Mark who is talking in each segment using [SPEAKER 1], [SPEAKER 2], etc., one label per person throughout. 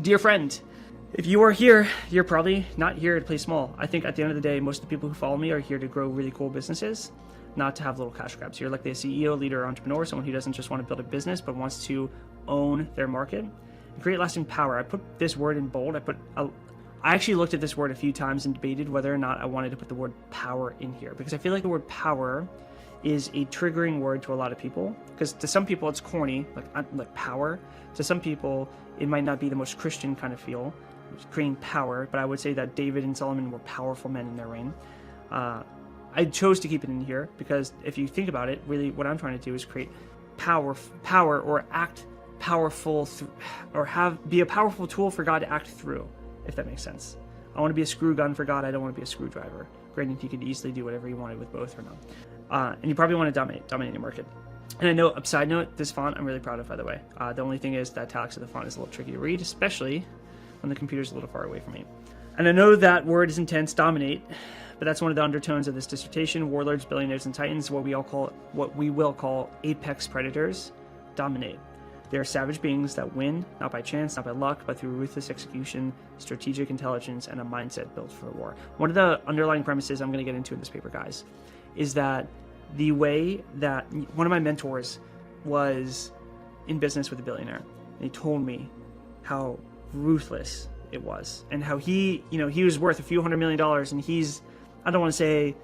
[SPEAKER 1] Dear friend, if you are here, you're probably not here to play small. I think at the end of the day, most of the people who follow me are here to grow really cool businesses, not to have little cash grabs. You're like the CEO, leader, entrepreneur, someone who doesn't just want to build a business, but wants to own their market and create lasting power. I put this word in bold. I actually looked at this word a few times and debated whether or not I wanted to put the word power in here, because I feel like the word power is a triggering word to a lot of people, because to some people it's corny, like power. To some people it might not be the most Christian kind of feel, creating power, but I would say that David and Solomon were powerful men in their reign. I chose to keep it in here because if you think about it, really what I'm trying to do is create power or act powerful be a powerful tool for God to act through, if that makes sense. I want to be a screw gun for God. I don't want to be a screwdriver. Granted, he could easily do whatever he wanted with both or not. And you probably want to dominate your market. And I know, side note, this font I'm really proud of, by the way. The only thing is that italics of the font is a little tricky to read, especially when the computer's a little far away from me. And I know that word is intense, dominate, but that's one of the undertones of this dissertation. Warlords, billionaires, and titans, what we will call apex predators, dominate. They are savage beings that win, not by chance, not by luck, but through ruthless execution, strategic intelligence, and a mindset built for war. One of the underlying premises I'm going to get into in this paper, guys, is that the way that one of my mentors was in business with a billionaire, and he told me how ruthless it was, and how he was worth a few $100 million, and he's, I don't want to say,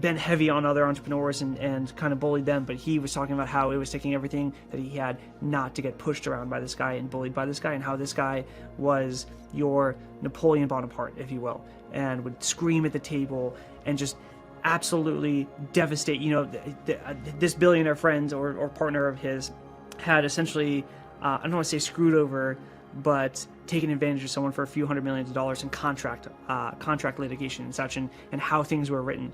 [SPEAKER 1] been heavy on other entrepreneurs and kind of bullied them, but he was talking about how it was taking everything that he had not to get pushed around by this guy and bullied by this guy, and how this guy was your Napoleon Bonaparte, if you will, and would scream at the table and just absolutely devastate. This billionaire friend or partner of his had essentially, I don't want to say screwed over, but taken advantage of someone for a few $100 million in contract litigation and such, and how things were written.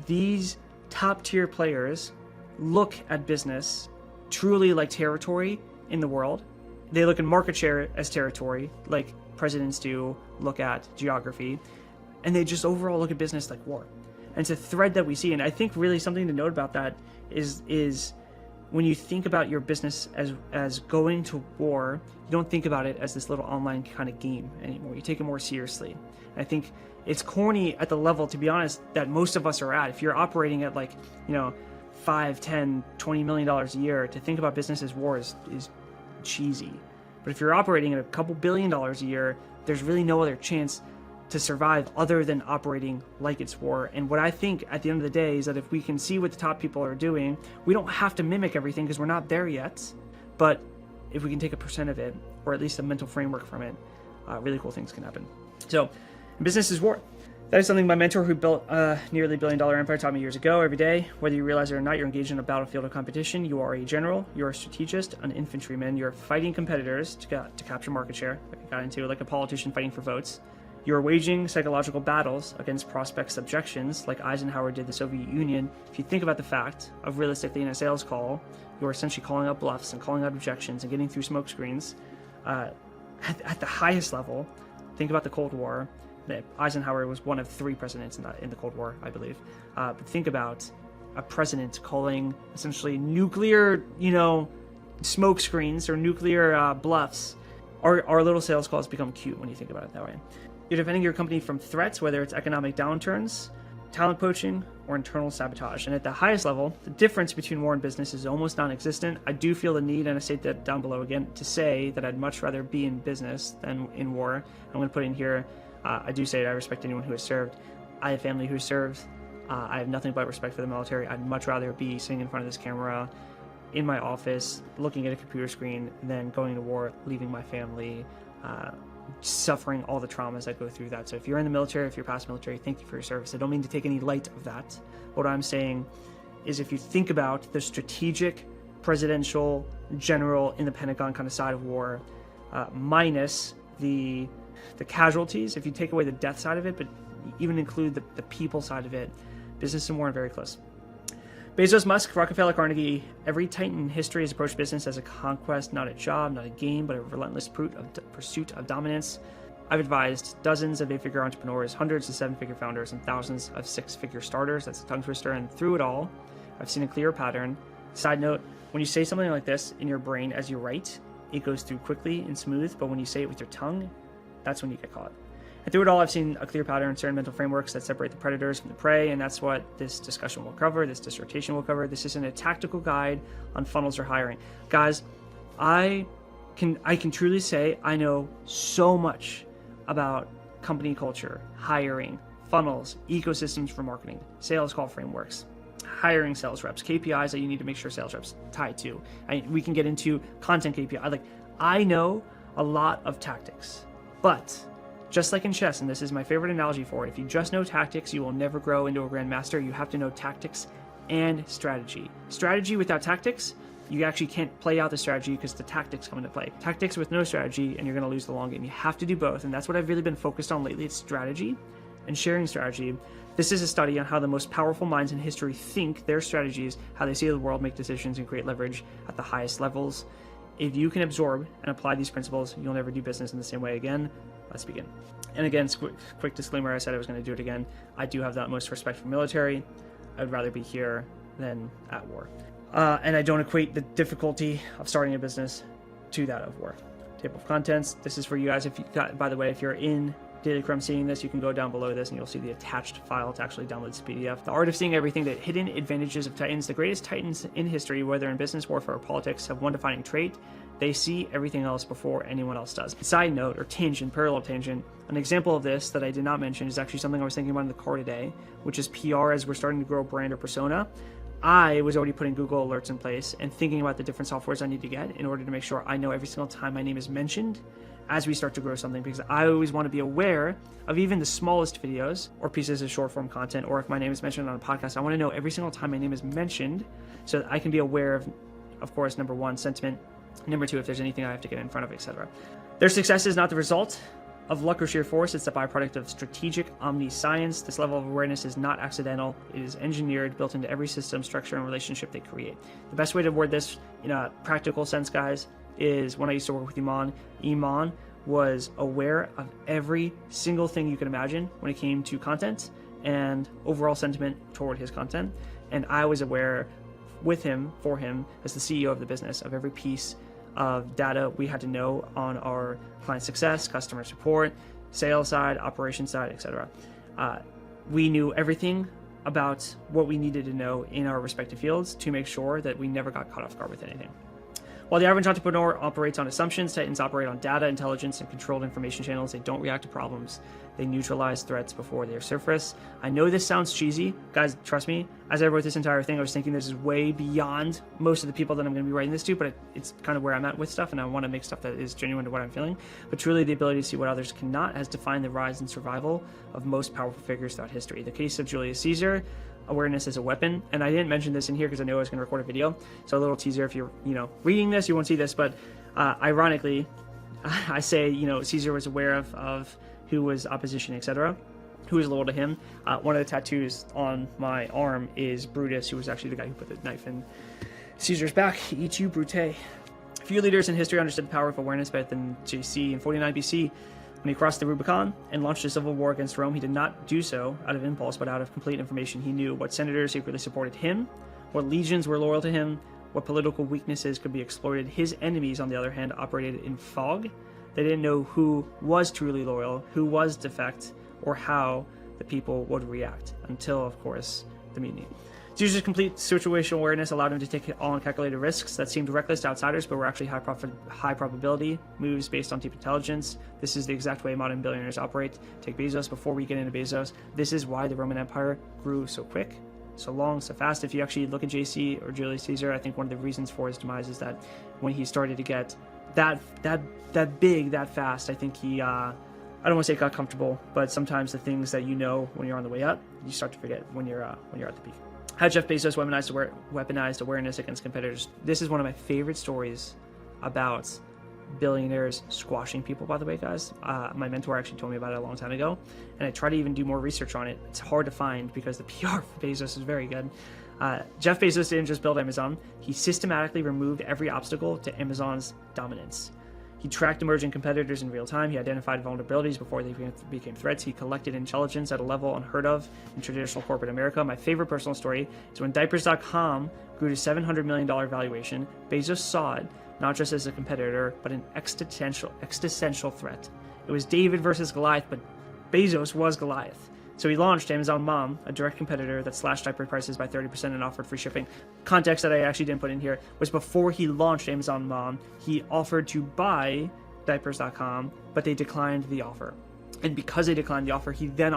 [SPEAKER 1] These top tier players look at business truly like territory in the world. They look at market share as territory, like presidents do look at geography, and they just overall look at business like war. And it's a thread that we see, and I think really something to note about that is when you think about your business as going to war, you don't think about it as this little online kind of game anymore. You take it more seriously. And I think it's corny at the level, to be honest, that most of us are at. If you're operating at $5, $10, $20 million a year, to think about business as war is cheesy. But if you're operating at a couple $1 billion a year, there's really no other chance to survive other than operating like it's war. And what I think at the end of the day is that if we can see what the top people are doing, we don't have to mimic everything because we're not there yet. But if we can take a percent of it, or at least a mental framework from it, really cool things can happen. So business is war. That is something my mentor who built a nearly $1 billion empire taught me years ago. Every day, whether you realize it or not, you're engaged in a battlefield of competition. You are a general, you're a strategist, an infantryman, you're fighting competitors to capture market share, like I got into, like a politician fighting for votes. You're waging psychological battles against prospects' objections, like Eisenhower did the Soviet Union. If you think about the fact of realistically in a sales call, you're essentially calling out bluffs and calling out objections and getting through smoke screens. At the highest level, think about the Cold War. Eisenhower was one of 3 presidents in the Cold War, I believe. But think about a president calling essentially nuclear, smoke screens or nuclear bluffs. Our little sales calls become cute when you think about it that way. You're defending your company from threats, whether it's economic downturns, talent poaching, or internal sabotage. And at the highest level, the difference between war and business is almost non-existent. I do feel the need, and I state that down below again, to say that I'd much rather be in business than in war. I'm going to put in here, I do say that I respect anyone who has served. I have family who serves. I have nothing but respect for the military. I'd much rather be sitting in front of this camera in my office, looking at a computer screen, than going to war, leaving my family, suffering all the traumas that go through that. So if you're in the military, if you're past military, thank you for your service. I don't mean to take any light of that. What I'm saying is, if you think about the strategic, presidential, general in the Pentagon kind of side of war, minus the casualties, if you take away the death side of it, but even include the people side of it, business and war are very close. Bezos, Musk, Rockefeller, Carnegie, every titan in history has approached business as a conquest, not a job, not a game, but a relentless pursuit of dominance. I've advised dozens of 8-figure entrepreneurs, hundreds of 7-figure founders, and thousands of 6-figure starters. That's a tongue twister. And through it all, I've seen a clear pattern. Side note, when you say something like this in your brain as you write, it goes through quickly and smooth, but when you say it with your tongue, that's when you get caught. And through it all, I've seen a clear pattern in certain mental frameworks that separate the predators from the prey, and that's what this discussion will cover, this dissertation will cover. This isn't a tactical guide on funnels or hiring. Guys, I can truly say I know so much about company culture, hiring, funnels, ecosystems for marketing, sales call frameworks, hiring sales reps, KPIs that you need to make sure sales reps tie to. We can get into content KPI. I know a lot of tactics, but just like in chess, and this is my favorite analogy for it, if you just know tactics, you will never grow into a grandmaster. You have to know tactics and strategy. Strategy without tactics, you actually can't play out the strategy because the tactics come into play. Tactics with no strategy, and you're going to lose the long game. You have to do both, and that's what I've really been focused on lately. It's strategy and sharing strategy. This is a study on how the most powerful minds in history think, their strategies, how they see the world, make decisions, and create leverage at the highest levels. If you can absorb and apply these principles, you'll never do business in the same way again. Let's begin. And again, quick disclaimer, I said I was going to do it again. I do have the utmost respect for military. I would rather be here than at war. And I don't equate the difficulty of starting a business to that of war. Table of contents. This is for you guys. By the way, if you're in Daily Crumb seeing this, you can go down below this and you'll see the attached file to actually download this PDF. The art of seeing everything, the hidden advantages of titans. The greatest titans in history, whether in business, warfare, or politics, have one defining trait. They see everything else before anyone else does. Side note, or tangent, parallel tangent, an example of this that I did not mention is actually something I was thinking about in the car today, which is PR as we're starting to grow brand or persona. I was already putting Google alerts in place and thinking about the different softwares I need to get in order to make sure I know every single time my name is mentioned as we start to grow something, because I always want to be aware of even the smallest videos or pieces of short form content, or if my name is mentioned on a podcast, I want to know every single time my name is mentioned so that I can be aware of course, number one, sentiment, number two, if there's anything I have to get in front of, etc. Their success is not the result of luck or sheer force. It's a byproduct of strategic omniscience. This level of awareness is not accidental. It is engineered, built into every system, structure, and relationship they create. The best way to word this in a practical sense, guys, is when I used to work with Elon. Elon was aware of every single thing you could imagine when it came to content and overall sentiment toward his content. And I was aware with him, for him, as the CEO of the business, of every piece of data we had to know on our client success, customer support, sales side, operation side, etc. We knew everything about what we needed to know in our respective fields to make sure that we never got caught off guard with anything. While the average entrepreneur operates on assumptions, titans operate on data, intelligence, and controlled information channels. They don't react to problems. They neutralize threats before they surface. I know this sounds cheesy. Guys, trust me, as I wrote this entire thing, I was thinking this is way beyond most of the people that I'm going to be writing this to, but it's kind of where I'm at with stuff, and I want to make stuff that is genuine to what I'm feeling. But truly, the ability to see what others cannot has defined the rise and survival of most powerful figures throughout history. The case of Julius Caesar, awareness as a weapon. And I didn't mention this in here because I knew I was going to record a video. So a little teaser, if you're, reading this, you won't see this, but ironically, I say, Caesar was aware of who was opposition, etc., who was loyal to him. One of the tattoos on my arm is Brutus, who was actually the guy who put the knife in Caesar's back. Eat you, Brute. Few leaders in history understood the power of awareness better than JC in 49 BC. When he crossed the Rubicon and launched a civil war against Rome, he did not do so out of impulse, but out of complete information. He knew what senators secretly supported him, what legions were loyal to him, what political weaknesses could be exploited. His enemies, on the other hand, operated in fog. They didn't know who was truly loyal, who was defect, or how the people would react, until, of course, the mutiny. Caesar's complete situational awareness allowed him to take all uncalculated risks that seemed reckless to outsiders, but were actually high probability moves based on deep intelligence. This is the exact way modern billionaires operate. Take Bezos. Before we get into Bezos, this is why the Roman Empire grew so quick, so long, so fast. If you actually look at JC or Julius Caesar, I think one of the reasons for his demise is that when he started to get that big, that fast, I think he, I don't want to say got comfortable, but sometimes the things that you know when you're on the way up, you start to forget when you're at the peak. How Jeff Bezos weaponized awareness against competitors. This is one of my favorite stories about billionaires squashing people, by the way, guys. My mentor actually told me about it a long time ago, and I try to even do more research on it. It's hard to find because the PR for Bezos is very good. Jeff Bezos didn't just build Amazon. He systematically removed every obstacle to Amazon's dominance. He tracked emerging competitors in real time. He identified vulnerabilities before they became threats. He collected intelligence at a level unheard of in traditional corporate America. My favorite personal story is when Diapers.com grew to $700 million valuation. Bezos saw it, not just as a competitor, but an existential threat. It was David versus Goliath, but Bezos was Goliath. So he launched Amazon Mom, a direct competitor that slashed diaper prices by 30% and offered free shipping. Context that I actually didn't put in here was before he launched Amazon Mom, he offered to buy diapers.com, but they declined the offer. And because they declined the offer, he then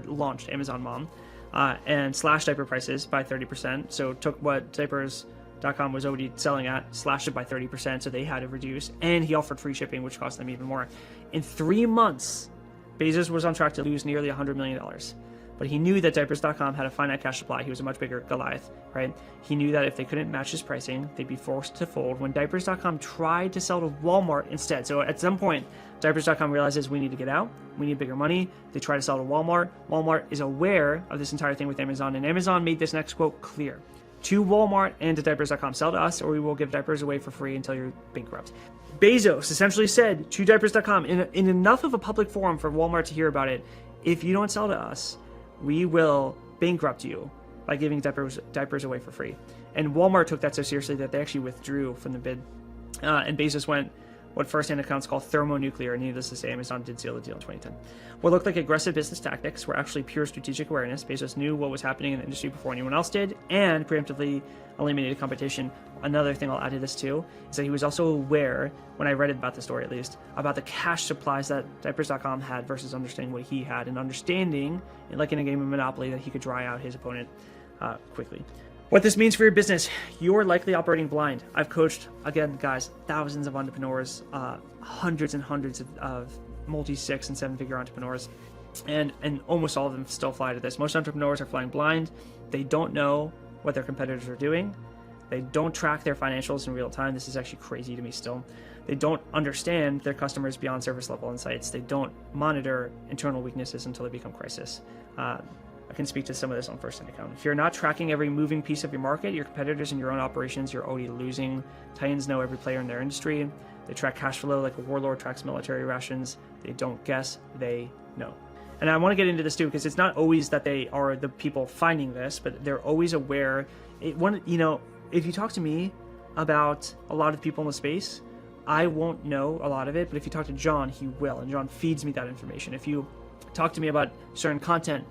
[SPEAKER 1] launched Amazon Mom and slashed diaper prices by 30%. So took what diapers.com was already selling at, slashed it by 30%, so they had to reduce. And he offered free shipping, which cost them even more. In 3 months, Bezos was on track to lose nearly $100 million. But he knew that diapers.com had a finite cash supply. He was a much bigger Goliath, right? He knew that if they couldn't match his pricing, they'd be forced to fold when diapers.com tried to sell to Walmart instead. So at some point, diapers.com realizes we need to get out. We need bigger money. They try to sell to Walmart. Walmart is aware of this entire thing with Amazon, and Amazon made this next quote clear. To Walmart and to diapers.com, sell to us or we will give diapers away for free until you're bankrupt. Bezos essentially said to diapers.com in enough of a public forum for Walmart to hear about it, if you don't sell to us, we will bankrupt you by giving diapers away for free. And Walmart took that so seriously that they actually withdrew from the bid. And Bezos went what first-hand accounts call thermonuclear, and needless to say, Amazon did seal the deal in 2010. What looked like aggressive business tactics were actually pure strategic awareness. Bezos knew what was happening in the industry before anyone else did, and preemptively eliminated competition. Another thing I'll add to this too is that he was also aware, when I read about the story at least, about the cash supplies that diapers.com had versus understanding what he had, and understanding, like in a game of Monopoly, that he could dry out his opponent quickly. What this means for your business, you're likely operating blind. I've coached, again, guys, thousands of entrepreneurs, hundreds and hundreds of multi-6 and 7-figure entrepreneurs, and almost all of them still fly to this. Most entrepreneurs are flying blind. They don't know what their competitors are doing. They don't track their financials in real time. This is actually crazy to me still. They don't understand their customers beyond service level insights. They don't monitor internal weaknesses until they become crisis. I can speak to some of this on first-hand account. If you're not tracking every moving piece of your market, your competitors, and your own operations, you're already losing. Titans know every player in their industry. They track cash flow like a warlord tracks military rations. They don't guess, they know. And I want to get into this too, because it's not always that they are the people finding this, but they're always aware. If you talk to me about a lot of people in the space, I won't know a lot of it, but if you talk to John, he will, and John feeds me that information. If you talk to me about certain content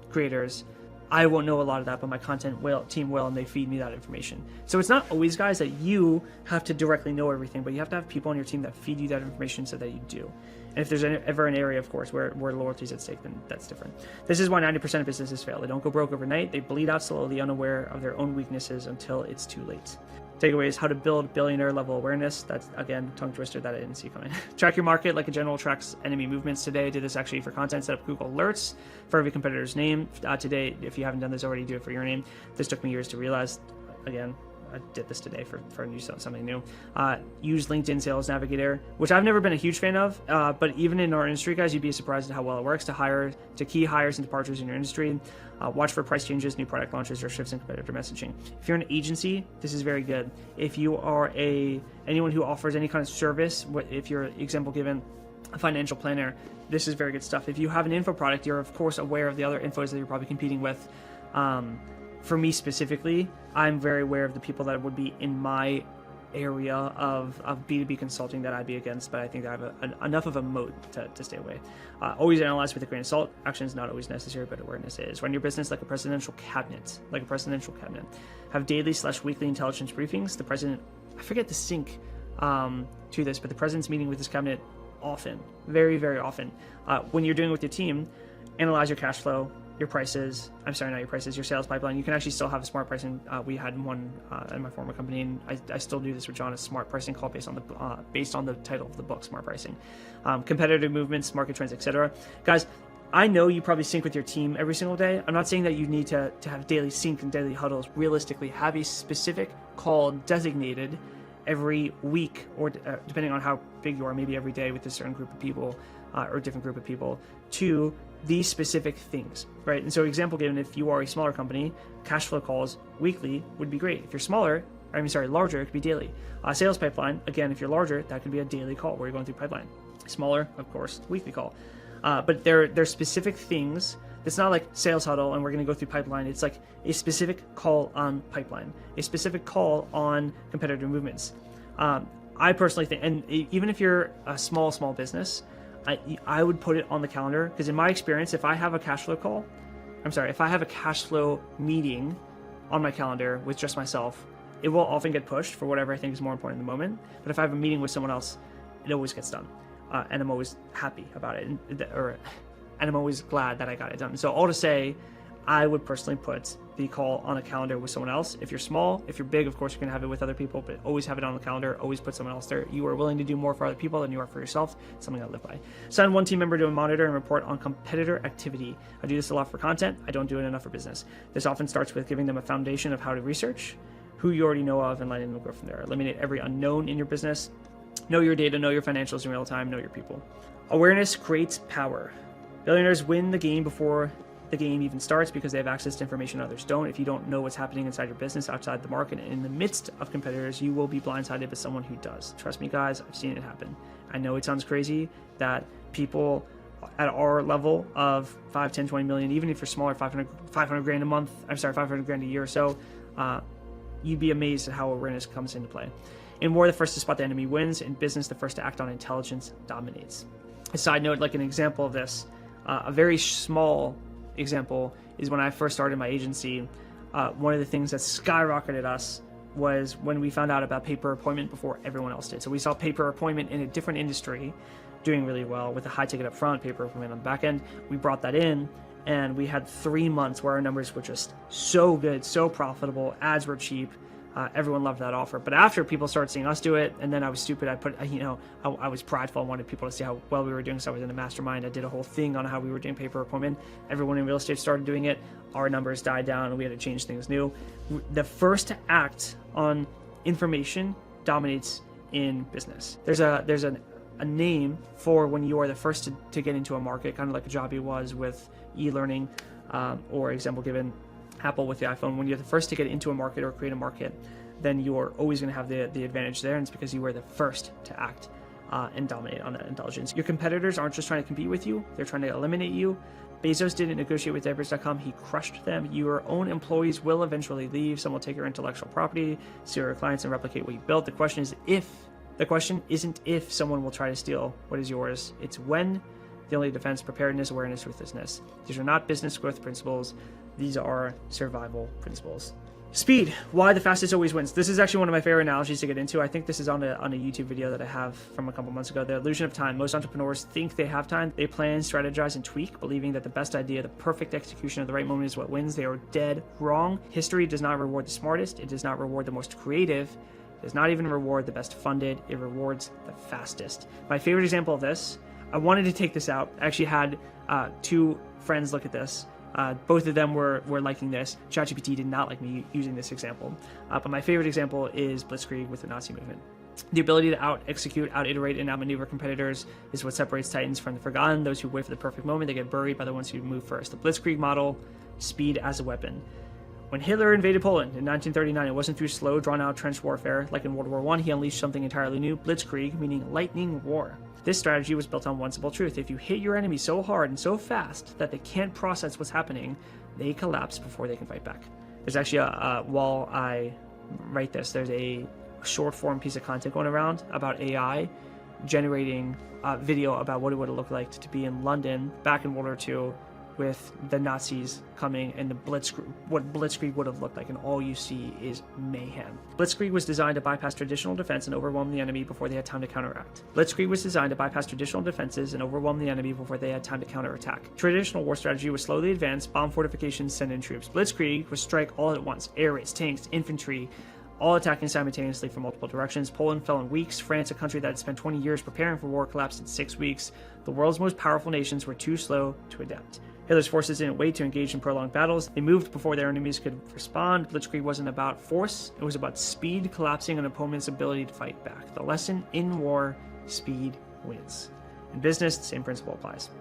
[SPEAKER 1] creators, I won't know a lot of that, but my team will, and they feed me that information. So it's not always, guys, that you have to directly know everything, but you have to have people on your team that feed you that information so that you do. And if there's ever an area, of course, where loyalty is at stake, then that's different. This is why 90% of businesses fail. They don't go broke overnight. They bleed out slowly, unaware of their own weaknesses until it's too late. Takeaways: how to build billionaire level awareness. That's, again, tongue twister that I didn't see coming. Track your market like a general tracks enemy movements. Today I did this actually for content. Set up Google alerts for every competitor's name. Today, if you haven't done this already, do it for your name. This took me years to realize. Again, I did this today for something new. Use LinkedIn Sales Navigator, which I've never been a huge fan of, but even in our industry, guys, you'd be surprised at how well it works to key hires and departures in your industry. Watch for price changes, new product launches, or shifts in competitor messaging. If you're an agency, this is very good. If you are anyone who offers any kind of service, if you're, example given, a financial planner, this is very good stuff. If you have an info product, you're of course aware of the other infos that you're probably competing with. For me specifically, I'm very aware of the people that would be in my area of B2B consulting that I'd be against, but I think that I have enough of a moat to stay away. Always analyze with a grain of salt. Action is not always necessary, but awareness is. Run your business like a presidential cabinet. Have daily/weekly intelligence briefings. The president, I forget the sync to this, but the president's meeting with his cabinet often, very, very often. When you're doing it with your team, analyze your cash flow, your prices, your sales pipeline. You can actually still have a smart pricing. We had one in my former company, and I still do this with John, a smart pricing call based on the title of the book, Smart Pricing. Competitive movements, market trends, etc. Guys, I know you probably sync with your team every single day. I'm not saying that you need to have daily sync and daily huddles. Realistically, have a specific call designated every week, or depending on how big you are, maybe every day with a certain group of people or a different group of people, to these specific things, right? And so example given, if you are a smaller company, cash flow calls weekly would be great. If you're larger, it could be daily. Sales pipeline, again, if you're larger, that could be a daily call where you're going through pipeline. Smaller, of course, weekly call. But they're specific things It's not like sales huddle and we're going to go through pipeline. It's like a specific call on pipeline, a specific call on competitor movements. I personally think, and even if you're a small business, I would put it on the calendar, because in my experience, if I have a cash flow meeting on my calendar with just myself, it will often get pushed for whatever I think is more important in the moment. But if I have a meeting with someone else, it always gets done. And I'm always happy about it, and I'm always glad that I got it done. So all to say, I would personally put the call on a calendar with someone else. If you're small, if you're big, of course, you can have it with other people, but always have it on the calendar. Always put someone else there. You are willing to do more for other people than you are for yourself. It's something I live by. Assign one team member to monitor and report on competitor activity. I do this a lot for content. I don't do it enough for business. This often starts with giving them a foundation of how to research, who you already know of, and letting them go from there. Eliminate every unknown in your business. Know your data, know your financials in real time, know your people. Awareness creates power. Billionaires win the game before the game even starts because they have access to information others don't. If you don't know what's happening inside your business, outside the market, and in the midst of competitors, you will be blindsided by someone who does. Trust me, guys, I've seen it happen. I know it sounds crazy that people at our level of 5, 10, 20 million, even if you're smaller, 500 grand a month, 500 grand a year or so, you'd be amazed at how awareness comes into play. In war, the first to spot the enemy wins. In business, the first to act on intelligence dominates. A side note, like an example of this, a very small example is when I first started my agency. One of the things that skyrocketed us was when we found out about pay-per appointment before everyone else did. So we saw pay-per appointment in a different industry doing really well with a high ticket up front, pay-per appointment on the back end. We brought that in, and we had 3 months where our numbers were just so good, so profitable. Ads were cheap. Everyone loved that offer. But after people started seeing us do it, and then I was stupid. I was prideful. I wanted people to see how well we were doing. So I was in a mastermind. I did a whole thing on how we were doing pay per appointment. Everyone in real estate started doing it. Our numbers died down, and we had to change things new. The first to act on information dominates in business. There's a name for when you are the first to get into a market, kind of like Ajabi was with e-learning, or example given, Apple with the iPhone. When you're the first to get into a market or create a market, then you're always going to have the advantage there, and it's because you were the first to act and dominate on that intelligence. Your competitors aren't just trying to compete with you, they're trying to eliminate you. Bezos didn't negotiate with diapers.com, he crushed them. Your own employees will eventually leave. Some will take your intellectual property, steal your clients, and replicate what you built. The question isn't if someone will try to steal what is yours, it's when. The only defense: preparedness, awareness, ruthlessness. These are not business growth principles. These are survival principles. Speed. Why the fastest always wins. This is actually one of my favorite analogies to get into. I think this is on a YouTube video that I have from a couple months ago. The illusion of time. Most entrepreneurs think they have time. They plan, strategize, and tweak, believing that the best idea, the perfect execution of the right moment is what wins. They are dead wrong. History does not reward the smartest. It does not reward the most creative. It does not even reward the best funded. It rewards the fastest. My favorite example of this, I wanted to take this out. I actually had 2 friends look at this. Both of them were liking this. ChatGPT did not like me using this example. But my favorite example is Blitzkrieg with the Nazi movement. The ability to out-execute, out-iterate, and out-maneuver competitors is what separates titans from the forgotten. Those who wait for the perfect moment, they get buried by the ones who move first. The Blitzkrieg model, speed as a weapon. When Hitler invaded Poland in 1939, it wasn't through slow, drawn-out trench warfare. Like in World War I, he unleashed something entirely new, Blitzkrieg, meaning lightning war. This strategy was built on one simple truth. If you hit your enemy so hard and so fast that they can't process what's happening, they collapse before they can fight back. There's actually while I write this, there's a short form piece of content going around about AI generating a video about what it would have looked like to be in London back in World War II with the Nazis coming and the Blitzkrieg, what Blitzkrieg would have looked like, and all you see is mayhem. Blitzkrieg was designed to bypass traditional defense and overwhelm the enemy before they had time to counteract. Blitzkrieg was designed to bypass traditional defenses and overwhelm the enemy before they had time to counterattack. Traditional war strategy was slowly advance, bomb fortifications, send in troops. Blitzkrieg was strike all at once, air raids, tanks, infantry, all attacking simultaneously from multiple directions. Poland fell in weeks. France, a country that had spent 20 years preparing for war, collapsed in 6 weeks. The world's most powerful nations were too slow to adapt. Hitler's forces didn't wait to engage in prolonged battles. They moved before their enemies could respond. Blitzkrieg wasn't about force. It was about speed, collapsing an opponent's ability to fight back. The lesson in war: speed wins. In business, the same principle applies.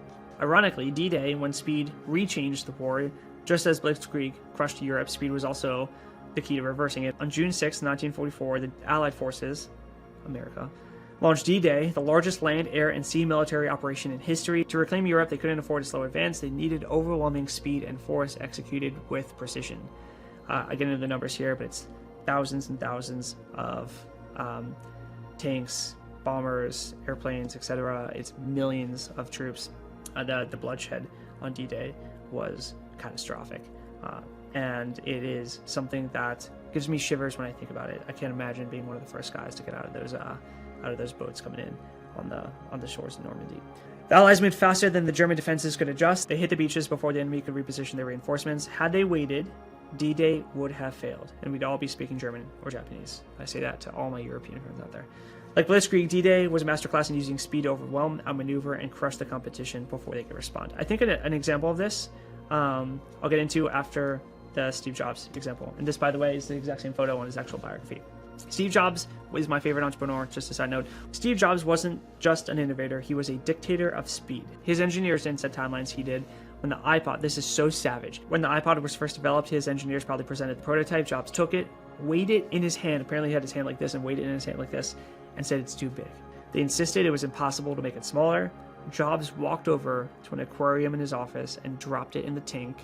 [SPEAKER 1] Ironically, D-Day, when speed rechanged the war, just as Blitzkrieg crushed Europe, speed was also the key to reversing it. On June 6, 1944, the Allied forces, America, launched D-Day, the largest land, air, and sea military operation in history. To reclaim Europe, they couldn't afford a slow advance. They needed overwhelming speed and force executed with precision. I get into the numbers here, but it's thousands and thousands of tanks, bombers, airplanes, etc. It's millions of troops. The bloodshed on D-Day was catastrophic. And it is something that gives me shivers when I think about it. I can't imagine being one of the first guys to get out of those boats coming in on the shores of Normandy. The Allies moved faster than the German defenses could adjust. They hit the beaches before the enemy could reposition their reinforcements. Had they waited, D-Day would have failed, and we'd all be speaking German or Japanese. I say that to all my European friends out there. Like Blitzkrieg, D-Day was a masterclass in using speed to overwhelm, outmaneuver, and crush the competition before they could respond. I think an example of this I'll get into after the Steve Jobs example. And this, by the way, is the exact same photo on his actual biography. Steve Jobs was my favorite entrepreneur, just a side note. Steve Jobs wasn't just an innovator, he was a dictator of speed. His engineers didn't set timelines, he did. When the iPod, this is so savage. When the iPod was first developed, his engineers probably presented the prototype. Jobs took it, weighed it in his hand, apparently he had his hand like this, and weighed it in his hand like this, and said it's too big. They insisted it was impossible to make it smaller. Jobs walked over to an aquarium in his office and dropped it in the tank.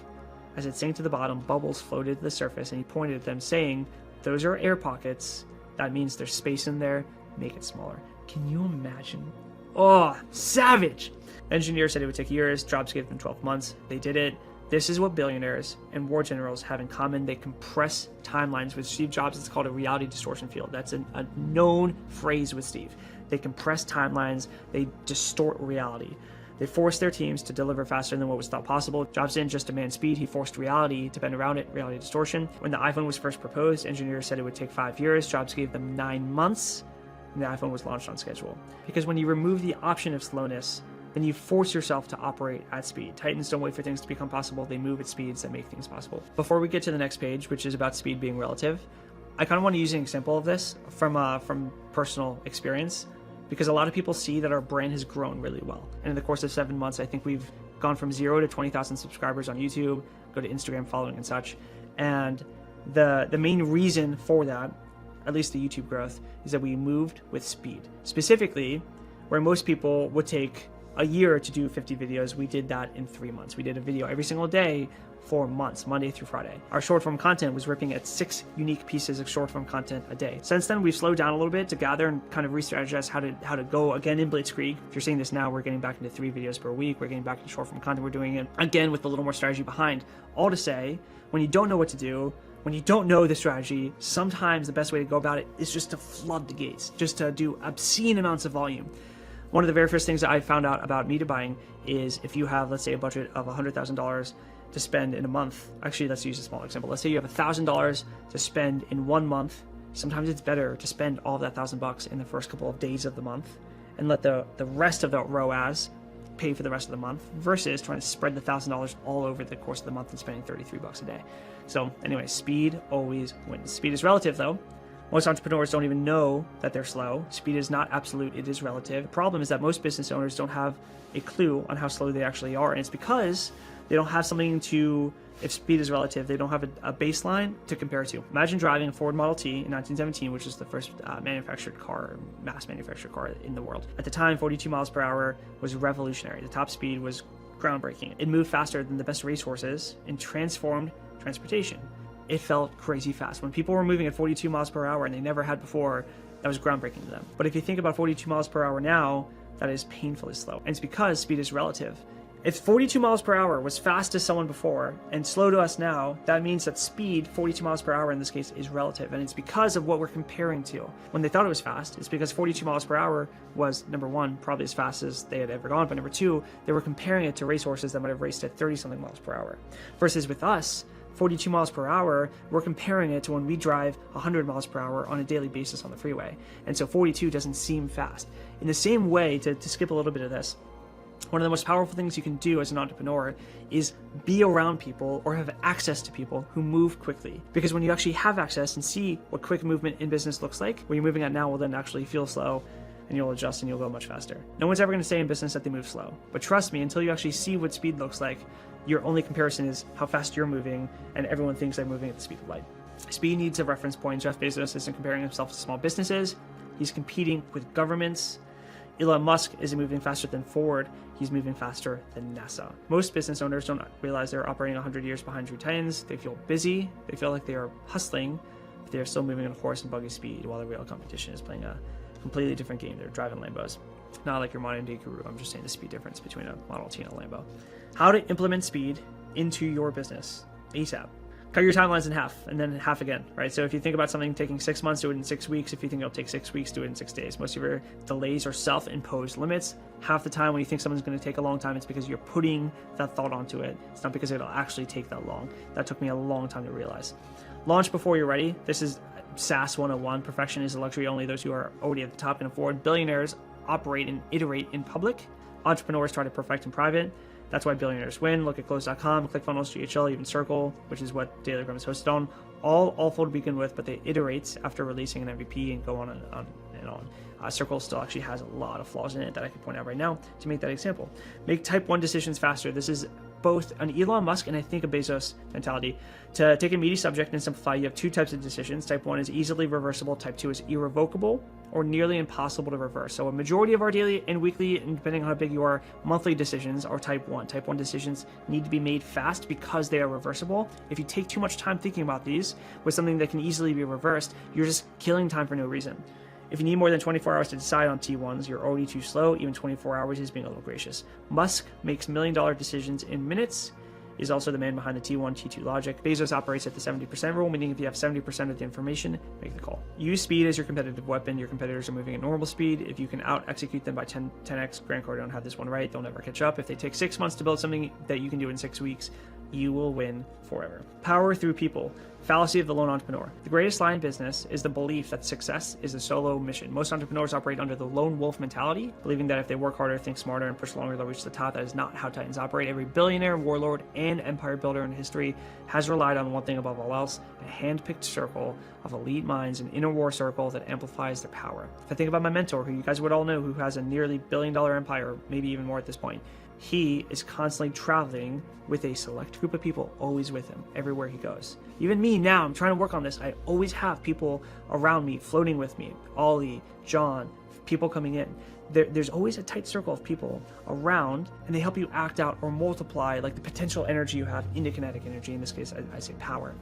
[SPEAKER 1] As it sank to the bottom, bubbles floated to the surface, and he pointed at them, saying, "Those are air pockets. That means there's space in there. Make it smaller." Can you imagine? Oh, savage! Engineers said it would take years. Jobs gave them 12 months. They did it. This is what billionaires and war generals have in common. They compress timelines. With Steve Jobs, it's called a reality distortion field. That's a known phrase with Steve. They compress timelines. They distort reality. They forced their teams to deliver faster than what was thought possible. Jobs didn't just demand speed, he forced reality to bend around it, reality distortion. When the iPhone was first proposed, engineers said it would take 5 years. Jobs gave them 9 months, and the iPhone was launched on schedule. Because when you remove the option of slowness, then you force yourself to operate at speed. Titans don't wait for things to become possible, they move at speeds that make things possible. Before we get to the next page, which is about speed being relative, I kind of want to use an example of this from personal experience, because a lot of people see that our brand has grown really well. And in the course of 7 months, I think we've gone from 0 to 20,000 subscribers on YouTube, go to Instagram following and such. And the main reason for that, at least the YouTube growth, is that we moved with speed. Specifically, where most people would take a year to do 50 videos, we did that in 3 months. We did a video every single day for months, Monday through Friday. Our short form content was ripping at 6 unique pieces of short form content a day. Since then, we've slowed down a little bit to gather and kind of re-strategize how to go again in Blitzkrieg. If you're seeing this now, we're getting back into 3 videos per week. We're getting back into short form content. We're doing it again with a little more strategy behind. All to say, when you don't know what to do, when you don't know the strategy, sometimes the best way to go about it is just to flood the gates, just to do obscene amounts of volume. One of the very first things that I found out about media buying is if you have, let's say, a budget of $100,000 to spend in a month. Actually, let's use a small example. Let's say you have $1,000 to spend in 1 month. Sometimes it's better to spend all of that $1,000 in the first couple of days of the month and let the rest of the ROAS pay for the rest of the month versus trying to spread the $1,000 all over the course of the month and spending $33 a day. So anyway, speed always wins. Speed is relative though. Most entrepreneurs don't even know that they're slow. Speed is not absolute, it is relative. The problem is that most business owners don't have a clue on how slow they actually are, and it's because they don't have something to, if speed is relative, they don't have a baseline to compare to. Imagine driving a Ford Model T in 1917, which is the first manufactured car, mass manufactured car in the world. At the time, 42 miles per hour was revolutionary. The top speed was groundbreaking. It moved faster than the best racehorses and transformed transportation. It felt crazy fast. When people were moving at 42 miles per hour and they never had before, that was groundbreaking to them. But if you think about 42 miles per hour now, that is painfully slow. And it's because speed is relative. If 42 miles per hour was fast to someone before and slow to us now, that means that speed, 42 miles per hour in this case, is relative. And it's because of what we're comparing to. When they thought it was fast, it's because 42 miles per hour was, number one, probably as fast as they had ever gone. But number two, they were comparing it to racehorses that might have raced at 30-something miles per hour. Versus with us, 42 miles per hour, we're comparing it to when we drive 100 miles per hour on a daily basis on the freeway. And so 42 doesn't seem fast. In the same way, to skip a little bit of this, one of the most powerful things you can do as an entrepreneur is be around people or have access to people who move quickly. Because when you actually have access and see what quick movement in business looks like, where you're moving at now will then actually feel slow and you'll adjust and you'll go much faster. No one's ever going to say in business that they move slow. But trust me, until you actually see what speed looks like, your only comparison is how fast you're moving, and everyone thinks they're moving at the speed of light. Speed needs a reference point. Jeff Bezos isn't comparing himself to small businesses. He's competing with governments. Elon Musk isn't moving faster than Ford. He's moving faster than NASA. Most business owners don't realize they're operating 100 years behind true titans. They feel busy. They feel like they are hustling, but they are still moving at a horse and buggy speed while the real competition is playing a completely different game. They're driving Lambos. Not like your modern day guru. I'm just saying the speed difference between a Model T and a Lambo. How to implement speed into your business ASAP. Cut your timelines in half, and then half again, right? So if you think about something taking 6 months, do it in 6 weeks. If you think it'll take 6 weeks, do it in 6 days. Most of your delays are self-imposed limits. Half the time when you think something's going to take a long time, it's because you're putting that thought onto it. It's not because it'll actually take that long. That took me a long time to realize. Launch before you're ready. This is SaaS 101. Perfection is a luxury only those who are already at the top can afford. Billionaires operate and iterate in public. Entrepreneurs try to perfect in private. That's why billionaires win. Look at close.com, ClickFunnels, GHL, even Circle, which is what Dailygram is hosted on. All awful to begin with, but they iterate after releasing an MVP and go on and on. Circle still actually has a lot of flaws in it that I can point out right now to make that example. Make type 1 decisions faster. This is both an Elon Musk and I think a Bezos mentality. To take a meaty subject and simplify, you have two types of decisions. Type 1 is easily reversible. Type 2 is irrevocable or nearly impossible to reverse. So a majority of our daily and weekly, and depending on how big you are, monthly decisions are type 1. Type 1 decisions need to be made fast because they are reversible. If you take too much time thinking about these with something that can easily be reversed, you're just killing time for no reason. If you need more than 24 hours to decide on T1s, you're already too slow. Even 24 hours is being a little gracious. Musk makes $1 million decisions in minutes. He's also the man behind the T1, T2 logic. Bezos operates at the 70% rule, meaning if you have 70% of the information, make the call. Use speed as your competitive weapon. Your competitors are moving at normal speed. If you can out-execute them by 10x, Grant Cardone had this one right, they'll never catch up. If they take 6 months to build something that you can do in 6 weeks, you will win forever. Power through people. Fallacy of the lone entrepreneur. The greatest lie in business is the belief that success is a solo mission. Most entrepreneurs operate under the lone wolf mentality, believing that if they work harder, think smarter, and push longer, they'll reach the top. That is not how titans operate. Every billionaire, warlord, and empire builder in history has relied on one thing above all else, a hand-picked circle of elite minds, an inner war circle that amplifies their power. If I think about my mentor, who you guys would all know, who has a nearly $1 billion empire, maybe even more at this point, he is constantly traveling with a select group of people always with him everywhere he goes. Even me now, I'm trying to work on this. I always have people around me, floating with me. Ollie, John, people coming in. There's always a tight circle of people around, and they help you act out or multiply like the potential energy you have into kinetic energy. In this case, I say power.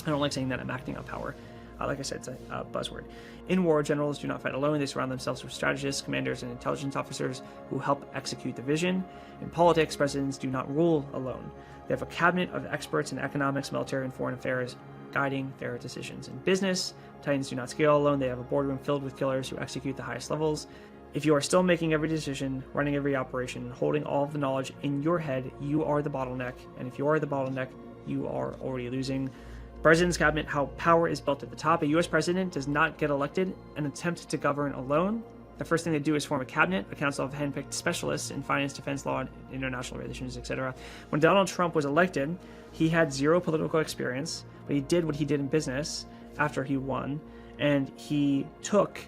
[SPEAKER 1] I don't like saying that I'm acting out power. Like I said, it's a buzzword. In war, generals do not fight alone. They surround themselves with strategists, commanders, and intelligence officers who help execute the vision. In politics, presidents do not rule alone. They have a cabinet of experts in economics, military, and foreign affairs guiding their decisions. In business, titans do not scale alone. They have a boardroom filled with killers who execute the highest levels. If you are still making every decision, running every operation, holding all of the knowledge in your head, you are the bottleneck. And if you are the bottleneck, you are already losing. President's cabinet, how power is built at the top. A U.S. president does not get elected and attempt to govern alone. The first thing they do is form a cabinet, a council of handpicked specialists in finance, defense, law, international relations, etc. When Donald Trump was elected, he had zero political experience, but he did what he did in business after he won, and he took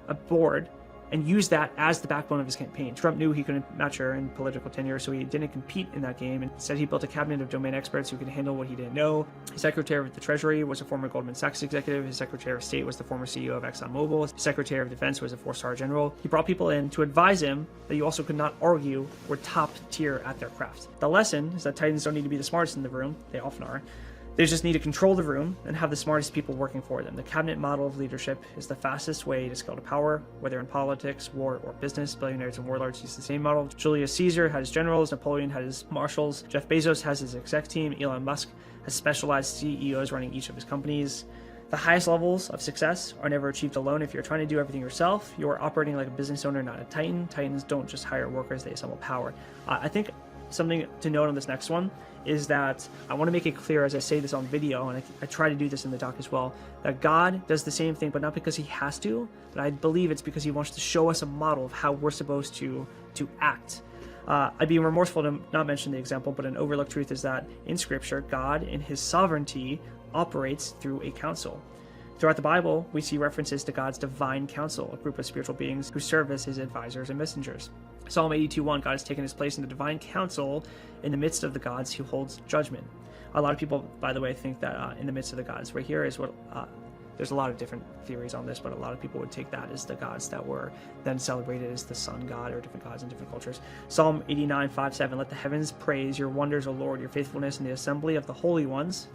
[SPEAKER 1] a board and used that as the backbone of his campaign. Trump knew he couldn't match her in political tenure, so he didn't compete in that game. Instead, he built a cabinet of domain experts who could handle what he didn't know. His Secretary of the Treasury was a former Goldman Sachs executive. His Secretary of State was the former CEO of ExxonMobil. His Secretary of Defense was a 4-star general. He brought people in to advise him that you also could not argue were top tier at their craft. The lesson is that titans don't need to be the smartest in the room. They often are. They just need to control the room and have the smartest people working for them. The cabinet model of leadership is the fastest way to scale to power, whether in politics, war, or business. Billionaires and warlords use the same model. Julius Caesar had his generals, Napoleon had his marshals, Jeff Bezos has his exec team, Elon Musk has specialized CEOs running each of his companies. The highest levels of success are never achieved alone. If you're trying to do everything yourself, you are operating like a business owner, not a titan. Titans don't just hire workers, they assemble power. I think something to note on this next one is that I want to make it clear as I say this on video, and I try to do this in the doc as well, that God does the same thing, but not because he has to, but I believe it's because he wants to show us a model of how we're supposed to act. I'd be remorseful to not mention the example, but an overlooked truth is that in Scripture, God in his sovereignty operates through a council. Throughout the Bible, we see references to God's divine council, a group of spiritual beings who serve as his advisors and messengers. Psalm 82:1, God has taken his place in the divine council in the midst of the gods who holds judgment. A lot of people, by the way, think that in the midst of the gods right here is what There's a lot of different theories on this, but a lot of people would take that as the gods that were then celebrated as the sun god, or different gods in different cultures. Psalm 89:5-7, let the heavens praise your wonders, O Lord, your faithfulness in the assembly of the holy ones,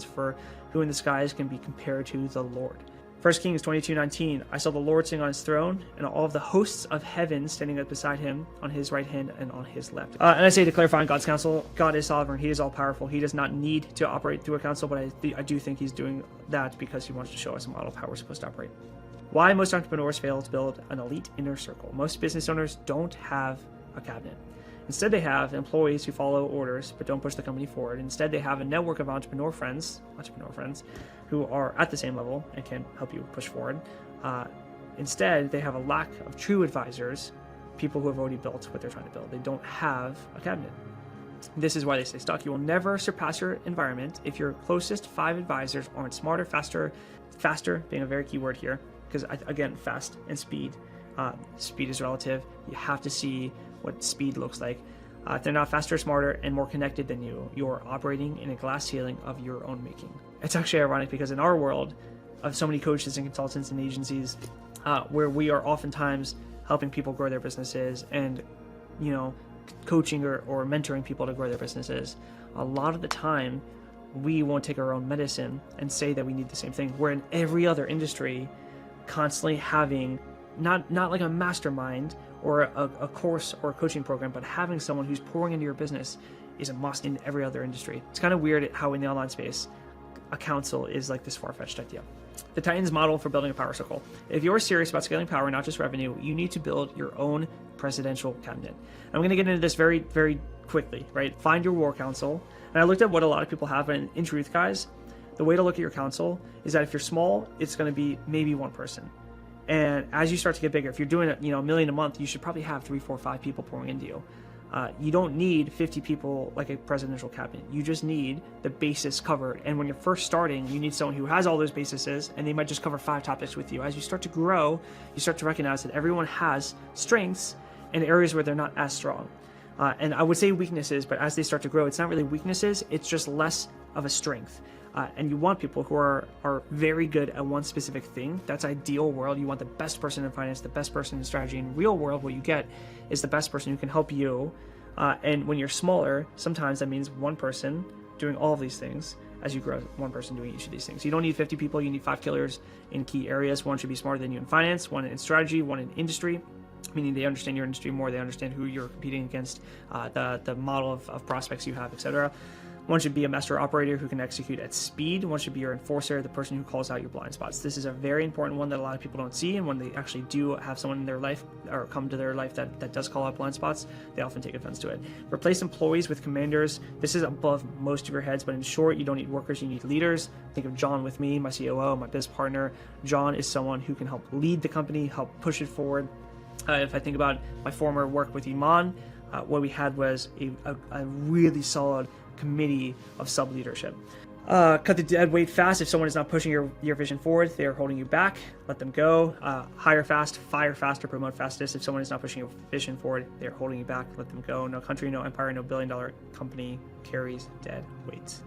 [SPEAKER 1] for who in the skies can be compared to the Lord. 1 Kings 22:19, I saw the Lord sitting on his throne, and all of the hosts of heaven standing up beside him on his right hand and on his left. And I say to clarify on God's counsel, God is sovereign, he is all-powerful, he does not need to operate through a council, but I do think he's doing that because he wants to show us a model of how we're supposed to operate. Why most entrepreneurs fail to build an elite inner circle. Most business owners don't have a cabinet. Instead, they have employees who follow orders but don't push the company forward. Instead, they have a network of entrepreneur friends who are at the same level and can help you push forward. Instead, they have a lack of true advisors, people who have already built what they're trying to build. They don't have a cabinet. This is why they stay stuck. You will never surpass your environment if your closest 5 advisors aren't smarter, faster being a very key word here, because again, fast and speed. Speed is relative. You have to see what speed looks like. If they're not faster, smarter, and more connected than you, you're operating in a glass ceiling of your own making. It's actually ironic because in our world of so many coaches and consultants and agencies, where we are oftentimes helping people grow their businesses and, coaching or mentoring people to grow their businesses, a lot of the time we won't take our own medicine and say that we need the same thing. Where in every other industry, constantly having not like a mastermind or a course or a coaching program, but having someone who's pouring into your business is a must in every other industry. It's kind of weird how in the online space, a council is like this far-fetched idea. The Titans model for building a power circle. If you're serious about scaling power, not just revenue, you need to build your own presidential cabinet. I'm going to get into this very, very quickly, right? Find your war council. And I looked at what a lot of people have, and in truth, guys, the way to look at your council is that if you're small, it's going to be maybe one person. And as you start to get bigger, if you're doing $1 million a month, you should probably have 3, 4, 5 people pouring into you. You don't need 50 people like a presidential cabinet. You just need the basis covered. And when you're first starting, you need someone who has all those bases, and they might just cover 5 topics with you. As you start to grow, you start to recognize that everyone has strengths and areas where they're not as strong. And I would say weaknesses, but as they start to grow, it's not really weaknesses, it's just less of a strength. And you want people who are very good at one specific thing. That's ideal world. You want the best person in finance, the best person in strategy. In real world, what you get is the best person who can help you. And when you're smaller, sometimes that means one person doing all of these things. As you grow, one person doing each of these things. You don't need 50 people. You need 5 killers in key areas. One should be smarter than you in finance, one in strategy, one in industry, meaning they understand your industry more. They understand who you're competing against, the model of prospects you have, etc. One should be a master operator who can execute at speed. One should be your enforcer, the person who calls out your blind spots. This is a very important one that a lot of people don't see, and when they actually do have someone in their life or come to their life that does call out blind spots, they often take offense to it. Replace employees with commanders. This is above most of your heads, but in short, you don't need workers, you need leaders. Think of John with me, my COO, my biz partner. John is someone who can help lead the company, help push it forward. If I think about my former work with Elon, what we had was a really solid committee of sub-leadership. Cut the dead weight fast. If someone is not pushing your vision forward, they are holding you back. Let them go. Hire fast, fire faster, promote fastest. If someone is not pushing your vision forward, they are holding you back. Let them go. No country, no empire, no billion-dollar company carries dead weights.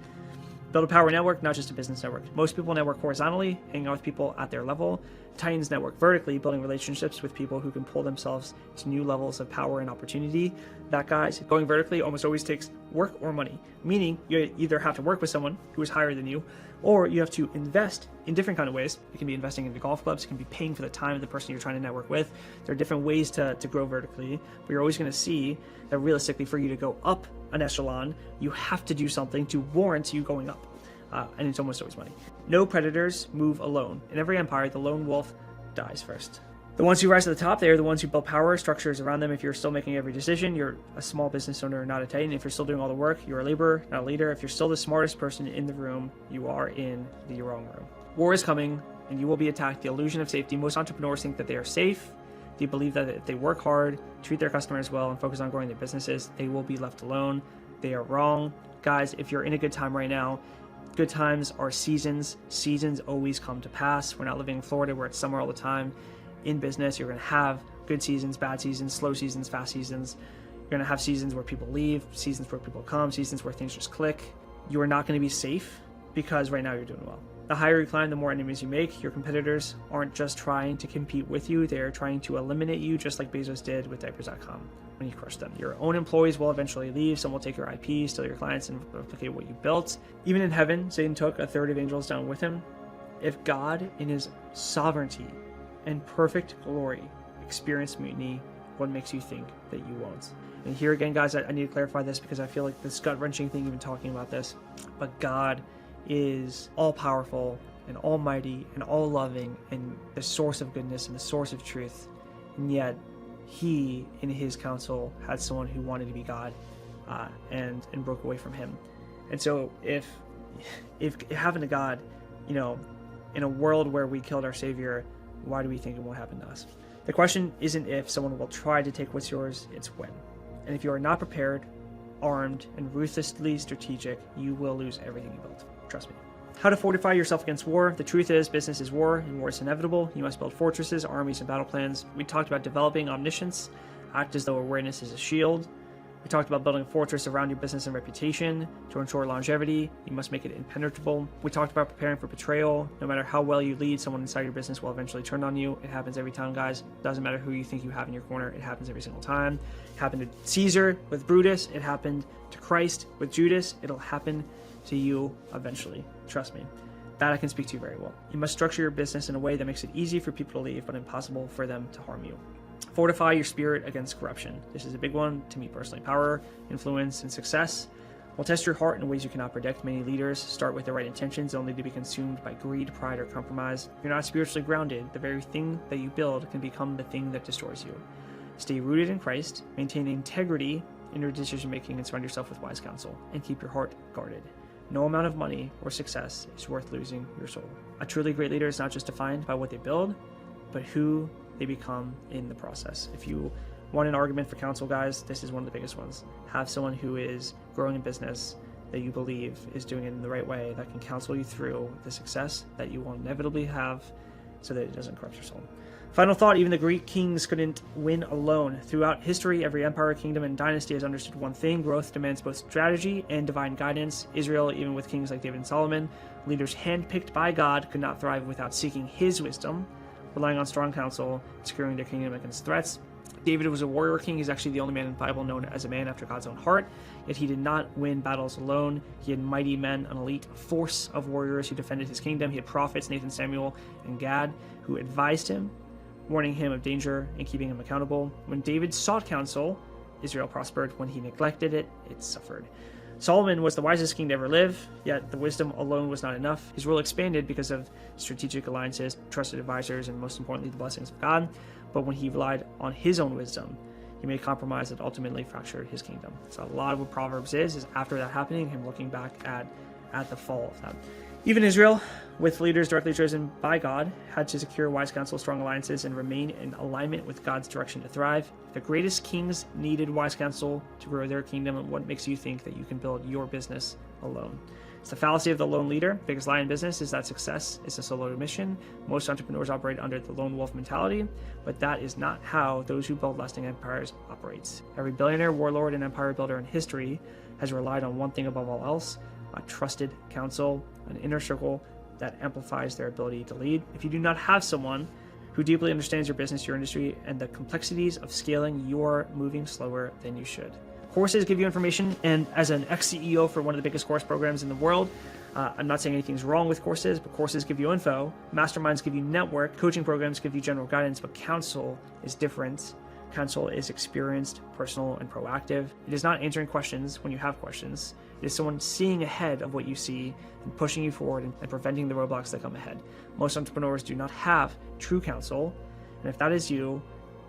[SPEAKER 1] Build a power network, not just a business network. Most people network horizontally, hanging out with people at their level. Titans network vertically, building relationships with people who can pull themselves to new levels of power and opportunity. That, guys, going vertically almost always takes work or money, meaning you either have to work with someone who is higher than you, or you have to invest in different kind of ways. It can be investing into golf clubs, it can be paying for the time of the person you're trying to network with. There are different ways to grow vertically, but you're always going to see that realistically for you to go up an echelon, you have to do something to warrant you going up. And it's almost always money. No predators move alone. In every empire, the lone wolf dies first. The ones who rise to the top, they are the ones who build power structures around them. If you're still making every decision, you're a small business owner, not a titan. If you're still doing all the work, you're a laborer, not a leader. If you're still the smartest person in the room, you are in the wrong room. War is coming, and you will be attacked. The illusion of safety. Most entrepreneurs think that they are safe. They believe that if they work hard, treat their customers well, and focus on growing their businesses, they will be left alone. They are wrong. Guys, if you're in a good time right now, good times are seasons. Seasons always come to pass. We're not living in Florida where it's summer all the time. In business, you're going to have good seasons, bad seasons, slow seasons, fast seasons. You're going to have seasons where people leave, seasons where people come, seasons where things just click. You are not going to be safe because right now you're doing well. The higher you climb, the more enemies you make. Your competitors aren't just trying to compete with you, they are trying to eliminate you, just like Bezos did with diapers.com when you crushed them. Your own employees will eventually leave. Some will take your IP, steal your clients, and replicate what you built. Even in heaven, Satan took a third of angels down with him. If God, in his sovereignty and perfect glory, experienced mutiny, what makes you think that you won't? And here again, guys, I need to clarify this because I feel like this gut-wrenching thing even talking about this. But God is all-powerful and almighty and all-loving and the source of goodness and the source of truth. And yet, he, in his counsel, had someone who wanted to be God and broke away from him. And so if having a God, you know, in a world where we killed our Savior, why do we think it won't happen to us? The question isn't if someone will try to take what's yours, it's when. And if you are not prepared, armed, and ruthlessly strategic, you will lose everything you built. Trust me. How to fortify yourself against war. The truth is, business is war, and war is inevitable. You must build fortresses, armies, and battle plans. We talked about developing omniscience. Act as though awareness is a shield. We talked about building a fortress around your business and reputation. To ensure longevity, you must make it impenetrable. We talked about preparing for betrayal. No matter how well you lead, someone inside your business will eventually turn on you. It happens every time, guys. Doesn't matter who you think you have in your corner. It happens every single time. It happened to Caesar with Brutus. It happened to Christ with Judas. It'll happen to you eventually. Trust me. That I can speak to you very well. You must structure your business in a way that makes it easy for people to leave, but impossible for them to harm you. Fortify your spirit against corruption. This is a big one to me personally. Power, influence, and success will test your heart in ways you cannot predict. Many leaders start with the right intentions only to be consumed by greed, pride, or compromise. If you're not spiritually grounded, the very thing that you build can become the thing that destroys you. Stay rooted in Christ, maintain integrity in your decision making, and surround yourself with wise counsel, and keep your heart guarded. No amount of money or success is worth losing your soul. A truly great leader is not just defined by what they build, but who they become in the process. If you want an argument for counsel, guys, this is one of the biggest ones. Have someone who is growing in business that you believe is doing it in the right way, that can counsel you through the success that you will inevitably have so that it doesn't corrupt your soul. Final thought, even the Greek kings couldn't win alone. Throughout history, every empire, kingdom, and dynasty has understood one thing: growth demands both strategy and divine guidance. Israel, even with kings like David and Solomon, leaders handpicked by God, could not thrive without seeking his wisdom, relying on strong counsel, securing their kingdom against threats. David was a warrior king. He's actually the only man in the Bible known as a man after God's own heart. Yet he did not win battles alone. He had mighty men, an elite force of warriors who defended his kingdom. He had prophets, Nathan, Samuel, and Gad, who advised him, warning him of danger and keeping him accountable. When David sought counsel, Israel prospered. When he neglected it, it suffered. Solomon was the wisest king to ever live, yet the wisdom alone was not enough. His rule expanded because of strategic alliances, trusted advisors, and most importantly, the blessings of God. But when he relied on his own wisdom, he made compromise that ultimately fractured his kingdom. So a lot of what Proverbs is after that happening, him looking back at the fall of that. Even Israel, with leaders directly chosen by God, had to secure wise counsel, strong alliances, and remain in alignment with God's direction to thrive. The greatest kings needed wise counsel to grow their kingdom, and what makes you think that you can build your business alone? It's the fallacy of the lone leader. Biggest lie in business is that success is a solo mission. Most entrepreneurs operate under the lone wolf mentality, but that is not how those who build lasting empires operates. Every billionaire, warlord, and empire builder in history has relied on one thing above all else: a trusted counsel, an inner circle that amplifies their ability to lead. If you do not have someone who deeply understands your business, your industry, and the complexities of scaling, you're moving slower than you should. Courses give you information, and as an ex-CEO for one of the biggest course programs in the world, I'm not saying anything's wrong with courses, but courses give you info, masterminds give you network, coaching programs give you general guidance, but counsel is different. Counsel is experienced, personal, and proactive. It is not answering questions when you have questions. It is someone seeing ahead of what you see and pushing you forward and preventing the roadblocks that come ahead. Most entrepreneurs do not have true counsel, and if that is you,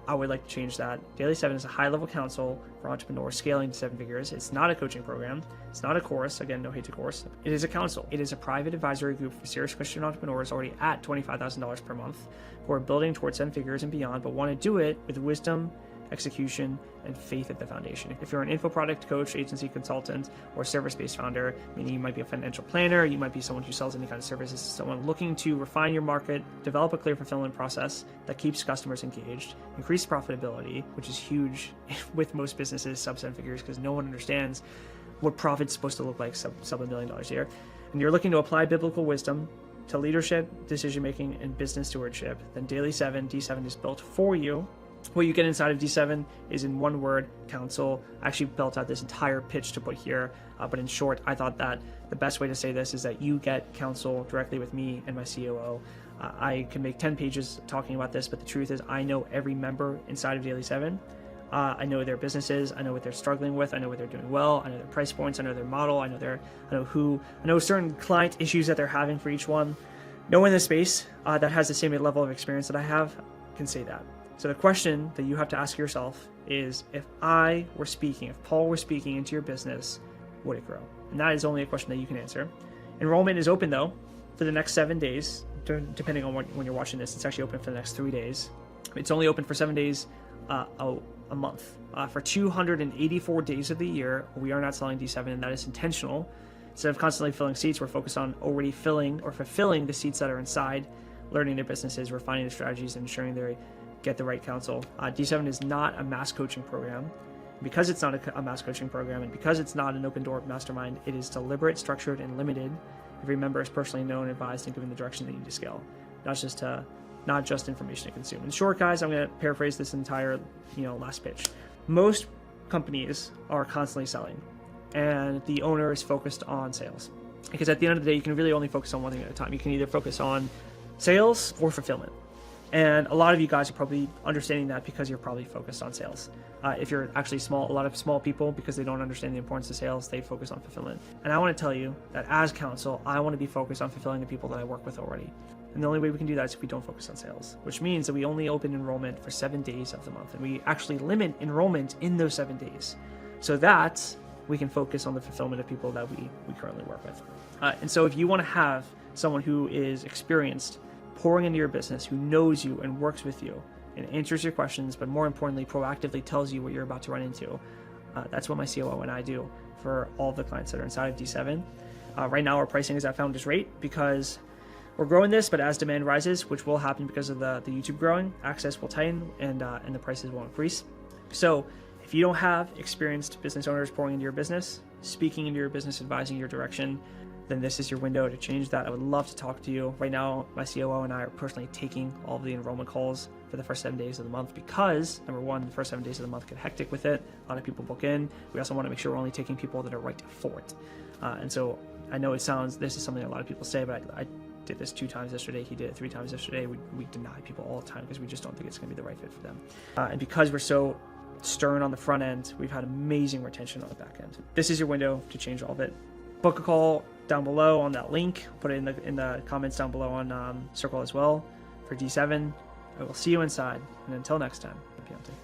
[SPEAKER 1] I would like to change that. Daily 7 is a high-level counsel for entrepreneurs scaling to 7 figures. It's not a coaching program. It's not a course. Again, no hate to course. It is a counsel. It is a private advisory group for serious Christian entrepreneurs already at $25,000 per month who are building towards 7 figures and beyond, but want to do it with wisdom, execution, and faith at the foundation. If you're an info product coach, agency consultant, or service-based founder, meaning you might be a financial planner, you might be someone who sells any kind of services, someone looking to refine your market, develop a clear fulfillment process that keeps customers engaged, increase profitability, which is huge with most businesses sub 7 figures because no one understands what profit's supposed to look like sub $1 million a year, and you're looking to apply biblical wisdom to leadership, decision making, and business stewardship, then Daily 7, D7 is built for you. What you get inside of D7 is, in one word, counsel. I actually built out this entire pitch to put here, but in short, I thought that the best way to say this is that you get counsel directly with me and my COO. I can make 10 pages talking about this, but the truth is I know every member inside of Daily 7. I know their businesses, I know what they're struggling with, I know what they're doing well, I know their price points, I know their model, I know certain client issues that they're having for each one. No one in this space that has the same level of experience that I have can say that. So the question that you have to ask yourself is, if Paul were speaking into your business, would it grow? And that is only a question that you can answer. Enrollment is open though for the next 7 days, depending on when you're watching this. It's actually open for the next 3 days. It's only open for 7 days a month. For 284 days of the year, we are not selling D7, and that is intentional. Instead of constantly filling seats, we're focused on already filling or fulfilling the seats that are inside, learning their businesses, refining their strategies, and ensuring they get the right counsel. D7 is not a mass coaching program. Because it's not a mass coaching program, and because it's not an open door mastermind, it is deliberate, structured, and limited. Every member is personally known, advised, and given the direction they need to scale, not just information to consume. In short, guys, I'm going to paraphrase this entire last pitch. Most companies are constantly selling, and the owner is focused on sales, because at the end of the day, you can really only focus on one thing at a time. You can either focus on sales or fulfillment. And a lot of you guys are probably understanding that because you're probably focused on sales. If you're actually small, a lot of small people, because they don't understand the importance of sales, they focus on fulfillment. And I want to tell you that as counsel, I want to be focused on fulfilling the people that I work with already. And the only way we can do that is if we don't focus on sales, which means that we only open enrollment for 7 days of the month. And we actually limit enrollment in those 7 days so that we can focus on the fulfillment of people that we currently work with. And so if you want to have someone who is experienced pouring into your business, who knows you and works with you and answers your questions, but more importantly, proactively tells you what you're about to run into, that's what my COO and I do for all the clients that are inside of D7. Right now, our pricing is at founder's rate because we're growing this, but as demand rises, which will happen because of the YouTube growing, access will tighten and the prices will increase. So if you don't have experienced business owners pouring into your business, speaking into your business, advising your direction, then this is your window to change that. I would love to talk to you. Right now, my COO and I are personally taking all of the enrollment calls for the first 7 days of the month because, number one, the first 7 days of the month get hectic with it. A lot of people book in. We also want to make sure we're only taking people that are right for it. And so I know this is something a lot of people say, but I did this 2 times yesterday. He did it 3 times yesterday. We deny people all the time because we just don't think it's going to be the right fit for them. And because we're so stern on the front end, we've had amazing retention on the back end. This is your window to change all of it. Book a call down below on that link. Put it in the comments down below on Circle as well for D7. I will see you inside, and until next time, happy hunting.